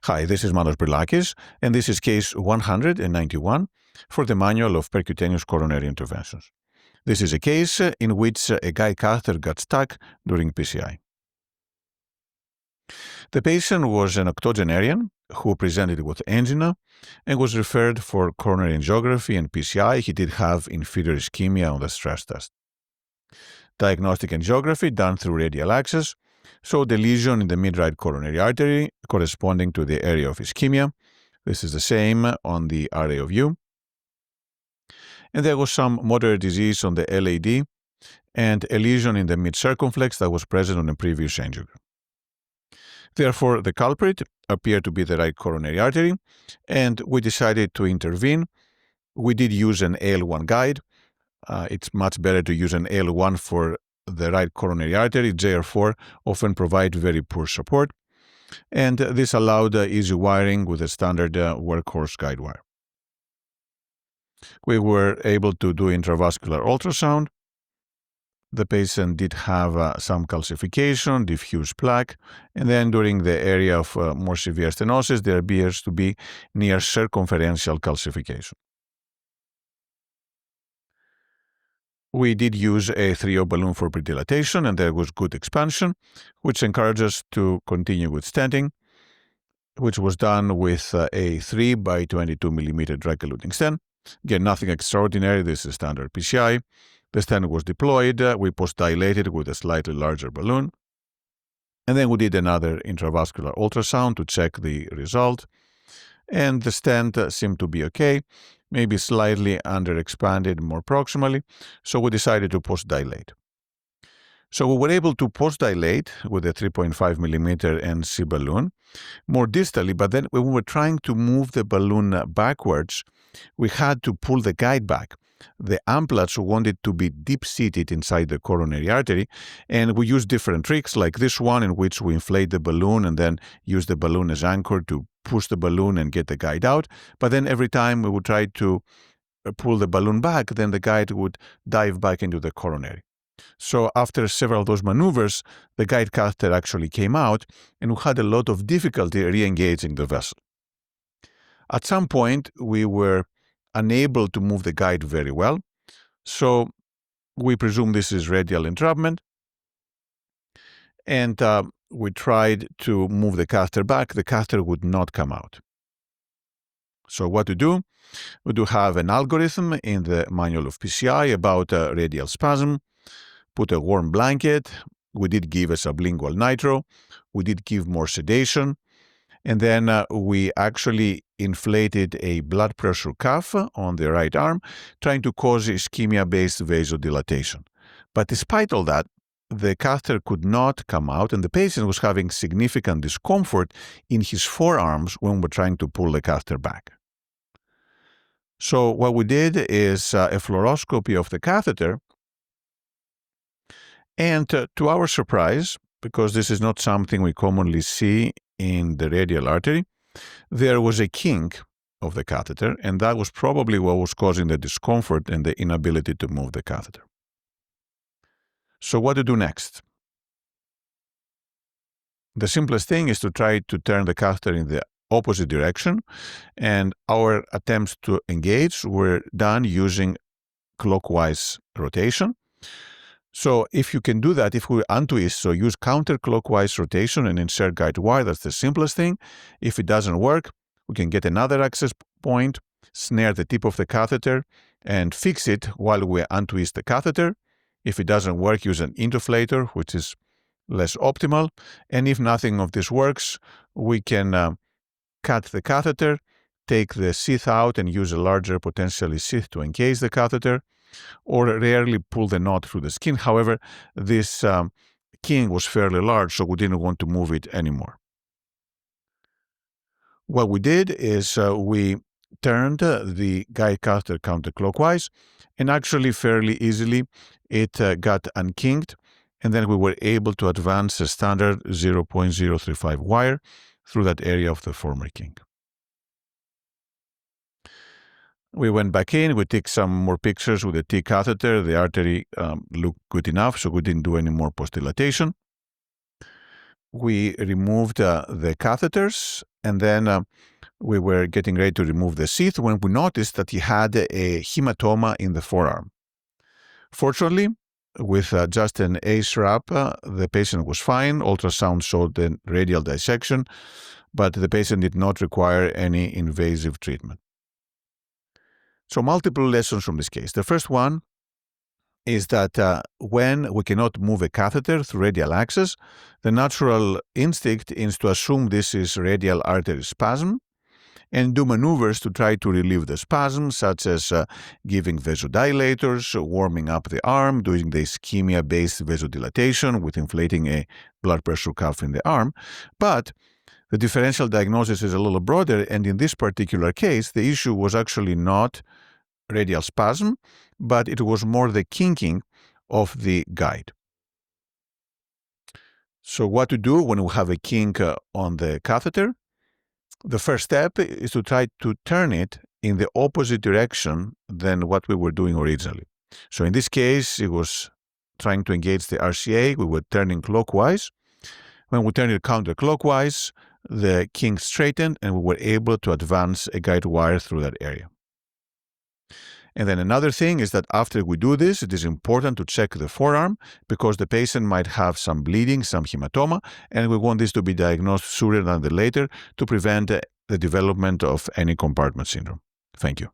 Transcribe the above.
Hi, this is Manos Brilakis, and this is case 191 for the Manual of Percutaneous Coronary Interventions. This is a case in which a guide catheter got stuck during PCI. The patient was an octogenarian who presented with angina and was referred for coronary angiography and PCI. He did have inferior ischemia on the stress test. Diagnostic angiography done through radial access showed the lesion in the mid-right coronary artery corresponding to the area of ischemia. This is the same on the RA of U. And there was some moderate disease on the LAD and a lesion in the mid-circumflex that was present on a previous angiogram. Therefore, the culprit appeared to be the right coronary artery, and we decided to intervene. We did use an AL1 guide. It's much better to use an AL1 for the right coronary artery. JR4 often provide very poor support, and this allowed easy wiring with a standard workhorse guidewire. We were able to do intravascular ultrasound. The patient did have some calcification, diffuse plaque, and then during the area of more severe stenosis, there appears to be near circumferential calcification. We did use a 3O balloon for predilatation, and there was good expansion, which encouraged us to continue with stenting, which was done with a 3 by 22 millimeter drug-eluting stent. Again, nothing extraordinary. This is standard PCI. The stent was deployed. We postdilated with a slightly larger balloon. And then we did another intravascular ultrasound to check the result. And the stent seemed to be okay, maybe slightly underexpanded more proximally. So we decided to postdilate. So we were able to postdilate with a 3.5 millimeter NC balloon more distally, but then when we were trying to move the balloon backwards, we had to pull the guide back. The amplats wanted to be deep-seated inside the coronary artery, and we used different tricks like this one in which we inflate the balloon and then use the balloon as anchor to push the balloon and get the guide out. But then every time we would try to pull the balloon back, then the guide would dive back into the coronary. So after several of those maneuvers, the guide catheter actually came out, and we had a lot of difficulty re-engaging the vessel. At some point, we were unable to move the guide very well, so we presume this is radial entrapment, and we tried to move the catheter back. The catheter would not come out. So what to do? We do have an algorithm in the Manual of PCI about radial spasm. Put a warm blanket. We did give a sublingual nitro. We did give more sedation. And then we actually inflated a blood pressure cuff on the right arm, trying to cause ischemia-based vasodilation. But despite all that, the catheter could not come out, and the patient was having significant discomfort in his forearms when we were trying to pull the catheter back. So what we did is a fluoroscopy of the catheter, and to our surprise, because this is not something we commonly see in the radial artery, there was a kink of the catheter, and that was probably what was causing the discomfort and the inability to move the catheter. So what to do next? The simplest thing is to try to turn the catheter in the opposite direction, and our attempts to engage were done using clockwise rotation. So if you can do that, if we untwist, so use counter-clockwise rotation and insert guide wire, that's the simplest thing. If it doesn't work, we can get another access point, snare the tip of the catheter, and fix it while we untwist the catheter. If it doesn't work, use an inflator, which is less optimal. And if nothing of this works, we can cut the catheter, take the sheath out and use a larger potentially sheath to encase the catheter, or rarely pull the knot through the skin. However, this kink was fairly large, so we didn't want to move it anymore. What we did is we turned the guide catheter counterclockwise, and actually fairly easily it got unkinked, and then we were able to advance a standard 0.035 wire through that area of the former kink. We went back in, we took some more pictures with the T catheter. The artery looked good enough, so we didn't do any more postdilatation. we removed the catheters, and then we were getting ready to remove the sheath when we noticed that he had a hematoma in the forearm. Fortunately, with just an ACE wrap, the patient was fine. Ultrasound showed the radial dissection, but the patient did not require any invasive treatment. So multiple lessons from this case. The first one is that when we cannot move a catheter through radial access, the natural instinct is to assume this is radial artery spasm and do maneuvers to try to relieve the spasm, such as giving vasodilators, warming up the arm, doing the ischemia-based vasodilation with inflating a blood pressure cuff in the arm. But the differential diagnosis is a little broader, and in this particular case, the issue was actually not radial spasm, but it was more the kinking of the guide. So what to do when we have a kink on the catheter? The first step is to try to turn it in the opposite direction than what we were doing originally. So in this case, it was trying to engage the RCA. We were turning clockwise. When we turned it counter-clockwise, the kink straightened, and we were able to advance a guide wire through that area. And then another thing is that after we do this, it is important to check the forearm because the patient might have some bleeding, some hematoma, and we want this to be diagnosed sooner than later to prevent the development of any compartment syndrome. Thank you.